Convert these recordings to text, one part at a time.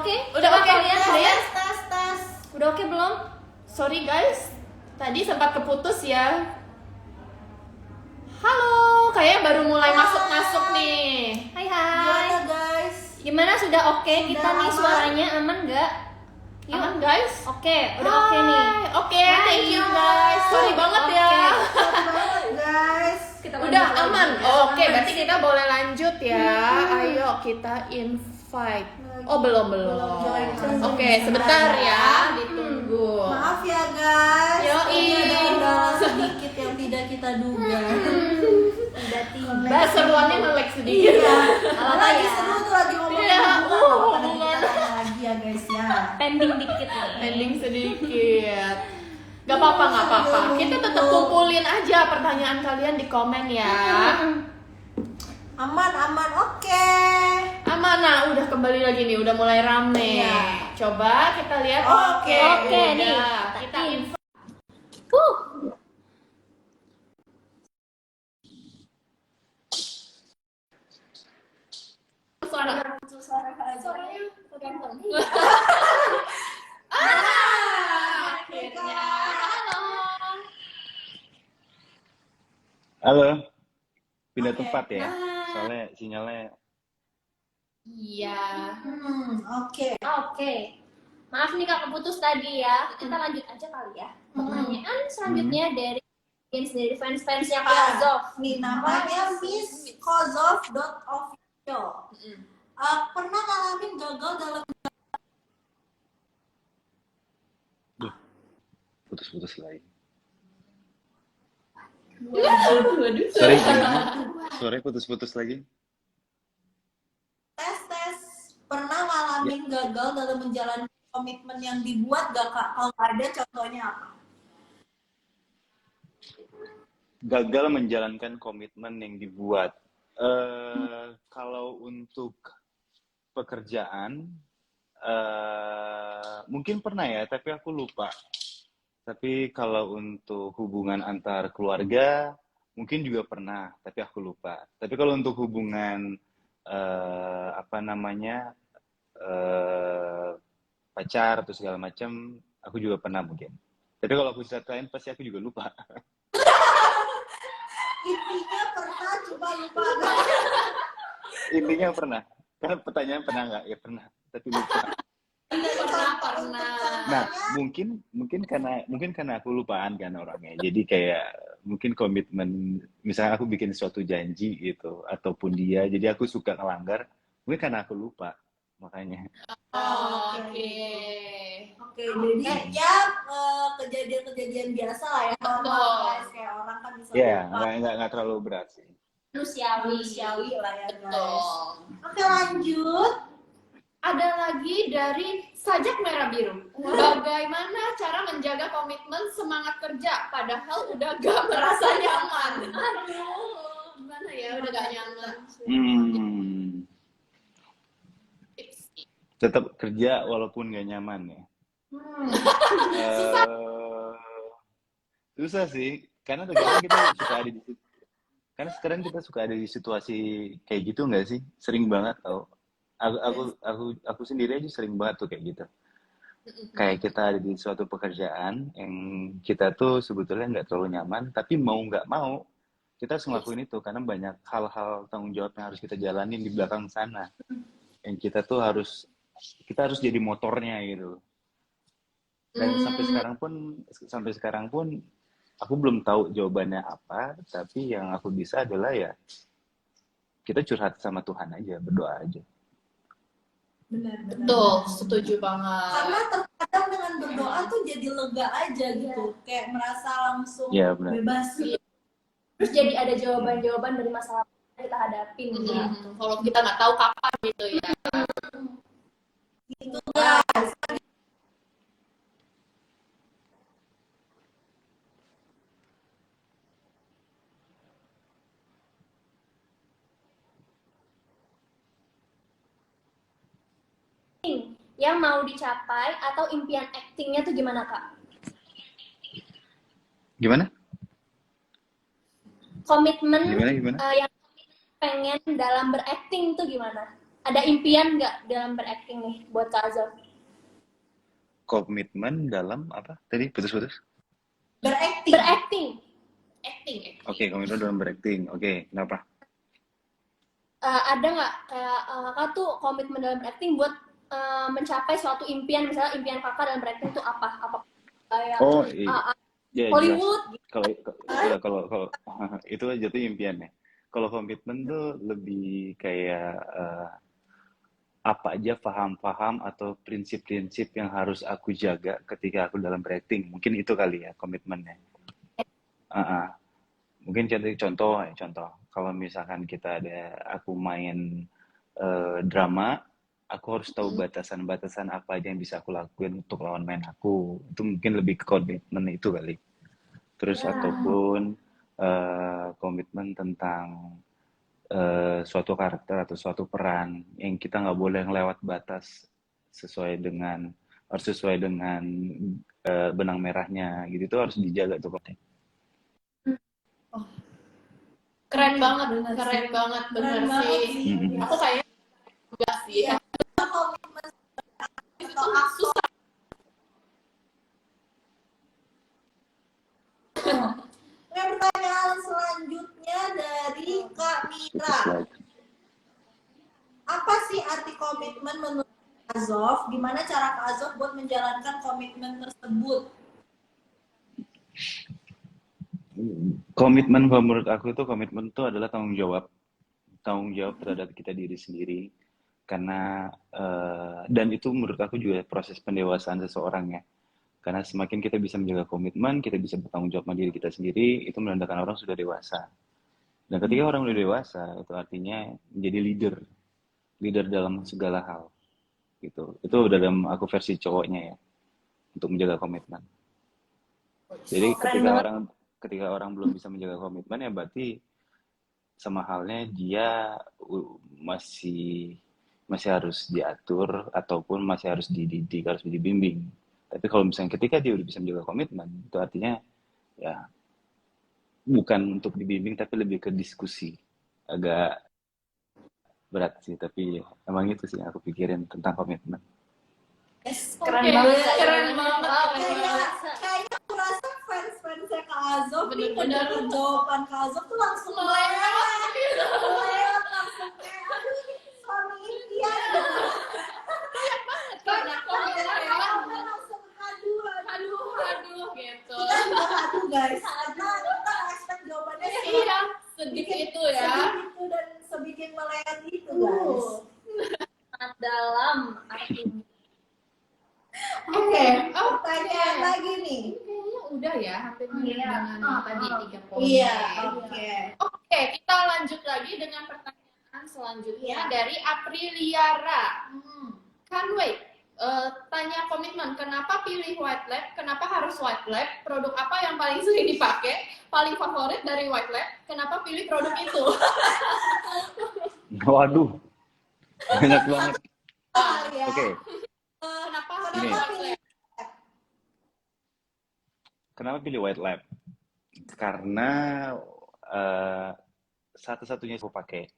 oke? Udah Coba oke? kalian lihat. Tas. Udah oke belum? Sorry guys, tadi sempat keputus ya. Halo, kayaknya baru mulai masuk-masuk nih. Hai. Gimana guys? Gimana, sudah oke kita Sudah nih, aman? suaranya aman nggak? Yuk. Aman guys? Oke, udah oke nih. Oke, Hai. thank you guys. Sorry banget ya. Cepet banget guys. Kita Udah lanjut lagi. aman. Oke, berarti kita boleh lanjut ya. Ayo kita invite. Oh, belum. Join. Oke, sebentar ya, ditunggu. Maaf ya guys. Yoi. Ada kendala sedikit yang tidak kita duga. Tiba-tiba Keseruannya melek sedikit. Iya. Apa Lagi ya? seru tuh lagi ngomongin Iya, hubungan. Apa hubungan. kita tanya lagi ya guys ya. pending dikit nih. Ending sedikit. Gak apa-apa. Kita tetap kumpulin aja pertanyaan kalian di komen ya. Aman, oke. Aman, nah udah kembali lagi nih, udah mulai rame. Iya. Coba kita lihat. Oke, oke, udah. nih. Kita info. Suaranya ganteng. Akhirnya. Halo, pindah Oke. tempat ya, soalnya sinyalnya. Iya. Oke. Oke. Maaf nih Kak, keputus tadi ya. Kita lanjut aja kali ya. Pertanyaan selanjutnya dari fans-fansnya Kak Azov. Nih namanya Miss Kozov.official. Pernah ngalamin gagal dalam Putus-putus lagi. Waduh. Sorry, sorry putus-putus lagi. tes? Pernah ngalamin gagal dalam menjalani komitmen yang dibuat gak Kak? Kalau ada contohnya apa? Gagal menjalankan komitmen yang dibuat. Kalau untuk pekerjaan, mungkin pernah ya, tapi aku lupa. Tapi kalau untuk hubungan antar keluarga, mungkin juga pernah, tapi aku lupa. Tapi kalau untuk hubungan pacar atau segala macam, aku juga pernah mungkin. Tapi kalau aku ceritain, pasti aku juga lupa. Intinya pernah, coba lupa. Intinya pernah. Karena pertanyaan pernah nggak? Ya pernah, tapi lupa. Pernah. Nah, mungkin karena aku lupaan kan orangnya. Jadi kayak mungkin komitmen, misalnya aku bikin suatu janji gitu, ataupun dia, jadi aku suka ngelanggar, mungkin karena aku lupa, makanya. Oke. Oke, jadi ya kejadian-kejadian biasa lah ya. Normal guys, kayak orang kan bisa Ya, lupa. nggak terlalu berat sih. Manusiawi lah ya guys. Betul. Oke, lanjut. Ada lagi dari Sajak Merah Biru. Bagaimana cara menjaga komitmen semangat kerja padahal udah gak merasa nyaman? Aduh, gimana ya, udah gak nyaman. Tetap kerja walaupun nggak nyaman ya. Susah sih, karena terkadang kita suka ada di situ. Karena sekarang kita suka ada di situasi kayak gitu nggak sih? Sering banget tau. Aku sendiri aja sering banget tuh kayak gitu. Kayak kita ada di suatu pekerjaan yang kita tuh sebetulnya nggak terlalu nyaman, tapi mau nggak mau kita harus ngelakuin itu karena banyak hal-hal tanggung jawab yang harus kita jalanin di belakang sana. Yang kita harus jadi motornya gitu. Dan sampai sekarang pun aku belum tahu jawabannya apa, tapi yang aku bisa adalah ya kita curhat sama Tuhan aja, berdoa aja. Benar. Betul, setuju banget. Karena terkadang dengan berdoa tuh jadi lega aja gitu, kayak merasa langsung Iya, benar. bebas. Terus jadi ada jawaban-jawaban dari masalah yang kita hadapin gitu. Kalau kita nggak tahu kapan gitu ya. Gitu guys. Yang mau dicapai atau impian actingnya tuh gimana Kak? Gimana? Komitmen Gimana? yang pengen dalam berakting tuh gimana? Ada impian nggak dalam berakting nih buat Kak Azal? Komitmen dalam apa? Tadi putus-putus? Berakting. Berakting. Acting. Oke, komitmen dalam berakting. Oke, kenapa? Ada nggak kayak kakak tuh komitmen dalam berakting buat mencapai suatu impian, misalnya impian kakak dalam berakting tuh apa? Apa kayak Oh, iya. Ya, jelas. Hollywood gitu. Kalau itu jatuh impian ya. Kalau komitmen tuh lebih kayak apa aja paham-paham atau prinsip-prinsip yang harus aku jaga ketika aku dalam berakting. Mungkin itu kali ya komitmennya. Mungkin contoh. Kalau misalkan aku main drama, aku harus tahu batasan-batasan apa aja yang bisa aku lakuin untuk lawan main aku. Itu mungkin lebih ke komitmen itu kali. Terus ataupun komitmen tentang suatu karakter atau suatu peran yang kita nggak boleh ngelewat batas harus sesuai dengan benang merahnya gitu, itu harus dijaga tuh kok. Keren banget, Bener keren sih. banget, bener Keren banget sih. sih. Aku kayak enggak sih. Iya. Komitmen Itu atau aktor. susah. Pertanyaan selanjutnya dari Kak Mira. Apa sih arti komitmen menurut Azov? Gimana cara Kak Azov buat menjalankan komitmen tersebut? Komitmen kalau menurut aku itu komitmen itu adalah tanggung jawab terhadap kita diri sendiri, karena dan itu menurut aku juga proses pendewasaan seseorang ya, karena semakin kita bisa menjaga komitmen, kita bisa bertanggung jawab sama diri kita sendiri, itu menandakan orang sudah dewasa. Dan ketika orang sudah dewasa, itu artinya menjadi leader dalam segala hal gitu. Itu udah dalam aku versi cowoknya ya, untuk menjaga komitmen. Jadi ketika orang belum bisa menjaga komitmen, ya berarti sama halnya dia masih harus diatur ataupun masih harus dididik, harus dibimbing. Tapi kalau misalnya ketika dia udah bisa menjaga komitmen, itu artinya ya bukan untuk dibimbing tapi lebih ke diskusi. Agak berat sih, tapi emang itu sih yang aku pikirin tentang komitmen. Keren Oke, banget Kak. keren banget. Wow, Kayaknya aku rasa fans-fansnya Kak Azov nih Bener-bener. mendengar jawaban Kak Azov tuh langsung melewat langsung kayak aduh ini suami impian gitu. Karena komitmen ya. Langsung aduh. Aduh gitu. Kita juga aduh guys, karena kita expect jawabannya Iya, sedih itu ya. sedih itu dan sebikin melewat itu guys. sangat dalam artinya. Oke, pertanyaan lagi nih. Kayaknya udah ya, hampir mirip Iya. dengan yang tadi 3 poin. Iya, oke. Oke, kita lanjut lagi dengan pertanyaan selanjutnya Iya. dari Apriliara. Canway, tanya komitmen, kenapa pilih White Lab? Kenapa harus White Lab? Produk apa yang paling sering dipakai? Paling favorit dari White Lab? Kenapa pilih produk itu? Waduh, banyak banget. Ya. Oke, Kenapa Ini. White Lab? kenapa pilih White Lab? Karena satu-satunya aku pakai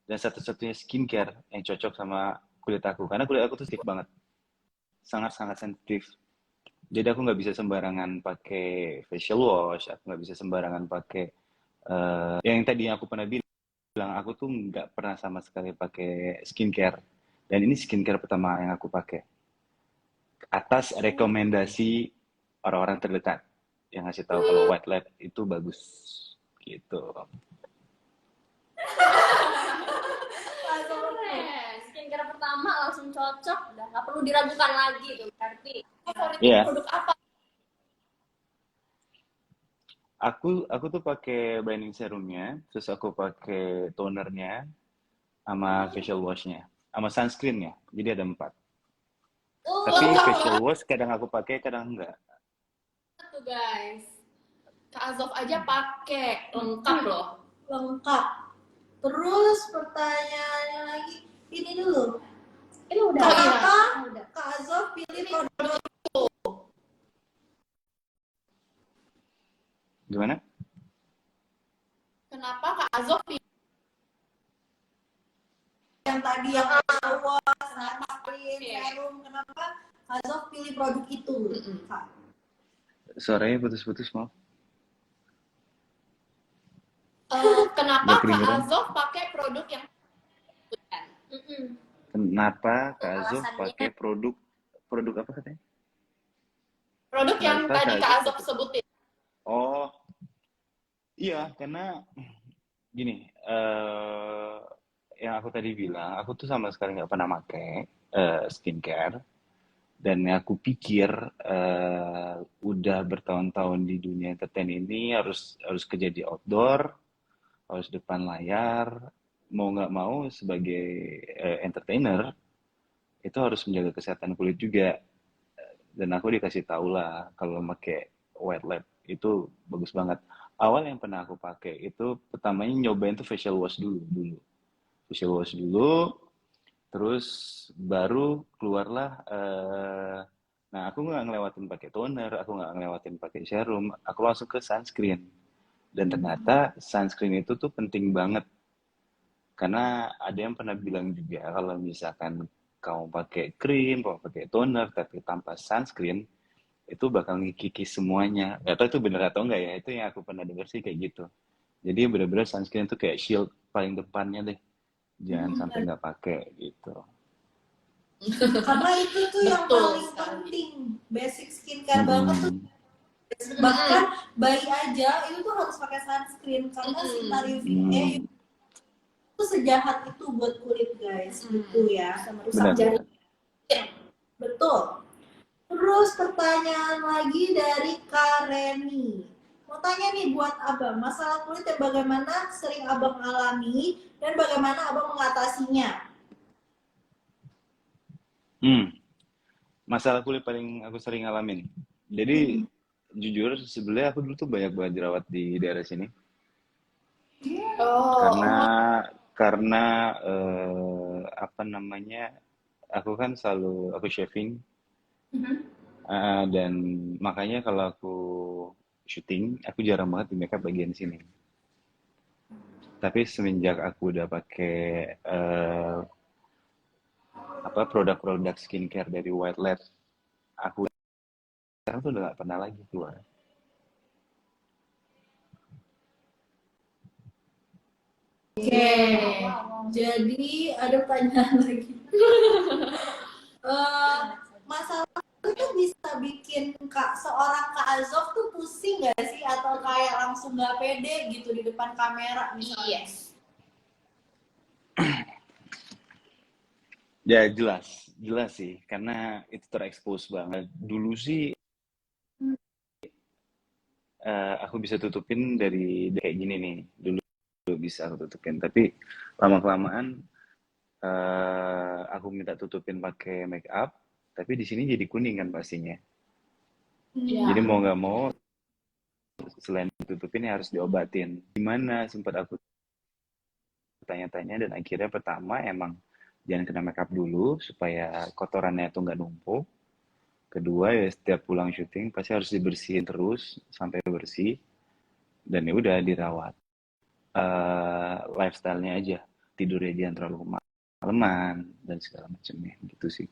dan satu-satunya skincare yang cocok sama kulit aku, karena kulit aku tuh sensitif banget, sangat-sangat sensitif. Jadi aku nggak bisa sembarangan pakai facial wash, aku nggak bisa sembarangan pakai yang tadi aku pernah bilang, aku tuh nggak pernah sama sekali pakai skincare, dan ini skincare pertama yang aku pakai atas rekomendasi orang-orang terdekat yang ngasih tahu kalau White Lab itu bagus gitu. Keren. Skincare pertama langsung cocok, udah nggak perlu diragukan lagi tuh berarti. Favorit Iya. produk apa? Aku tuh pakai brightening serumnya, terus aku pakai tonernya, sama facial washnya, sama sunscreennya. Jadi ada 4. Tapi facial wash kadang aku pakai, kadang enggak. Tuh guys, Kak Azov aja pakai lengkap loh. Lengkap. Terus pertanyaannya lagi, ini dulu. Ini udah. Oh, iya. Kenapa Udah. Kak Azov pilih produk Gimana? Kenapa Kak Azov pilih yang tadi tadi yang facial wash, sunscreen, serum, kenapa Azov pilih produk itu, Kak? Suaranya putus-putus, maaf. Kenapa Nggak Kak kedengeran. Azov pakai produk yang Kenapa Kak Azov Alasannya. pakai produk apa katanya? produk yang Kenapa tadi Kak Kak Azov Azov sebutin? Oh, iya, karena gini, yang aku tadi bilang, aku tuh sama sekali nggak pernah pakai skincare, dan aku pikir udah bertahun-tahun di dunia entertain ini harus kerja di outdoor, harus depan layar, mau nggak mau sebagai entertainer itu harus menjaga kesehatan kulit juga. Dan aku dikasih tahu lah kalau pakai White Lab itu bagus banget. Awal yang pernah aku pakai itu pertamanya nyobain tuh facial wash dulu. Facial wash dulu, terus baru keluarlah. Nah, aku nggak ngelewatin pakai toner, aku nggak ngelewatin pakai serum, aku langsung ke sunscreen. Dan ternyata sunscreen itu tuh penting banget. Karena ada yang pernah bilang juga kalau misalkan kamu pakai krim, kamu pakai toner, tapi tanpa sunscreen, itu bakal ngikikis semuanya. Gak tau itu bener atau enggak ya, itu yang aku pernah dengar sih kayak gitu. Jadi bener-bener sunscreen itu kayak shield paling depannya deh. Jangan sampai nggak pakai gitu. Karena itu tuh yang Betul paling sekali. penting, basic skincare banget tuh. Mm-mm. Bahkan bayi aja itu tuh harus pakai sunscreen karena sinar UVA itu sejahat itu buat kulit, guys. Gitu ya. Sama rusak Benar. jari. Betul. Terus pertanyaan lagi dari Kak Reni. Mau tanya nih buat Abang, masalah kulit yang bagaimana sering Abang alami dan bagaimana Abang mengatasinya? Masalah kulit paling aku sering ngalamin. Jadi jujur sebenarnya aku dulu tuh banyak banget jerawat di daerah sini. Oh, Karena apa namanya? Aku kan selalu aku shaving. Dan makanya kalau aku syuting, aku jarang banget di makeup bagian sini. Tapi semenjak aku udah pakai produk-produk skincare dari White Lab, aku sekarang tuh udah gak pernah lagi keluar. Oke, jadi ada pertanyaan lagi. Masalah itu bisa bikin seorang Kak Azov tuh pusing gak sih? Atau kayak langsung gak pede gitu di depan kamera misalnya? yes. Ya jelas sih, karena itu terekspos banget. Dulu sih aku bisa tutupin dari kayak gini nih, dulu bisa aku tutupin. Tapi lama-kelamaan aku minta tutupin pakai make up, tapi di sini jadi kuning kan pastinya. Jadi mau nggak mau, selain ditutupin ya harus diobatin. Gimana sempat aku tanya-tanya, dan akhirnya pertama emang jangan kena makeup dulu supaya kotorannya tuh nggak numpuk. Kedua ya setiap pulang syuting pasti harus dibersihin terus sampai bersih, dan ya udah dirawat. Lifestyle-nya aja, tidurnya jangan terlalu kemalaman dan segala macamnya gitu sih.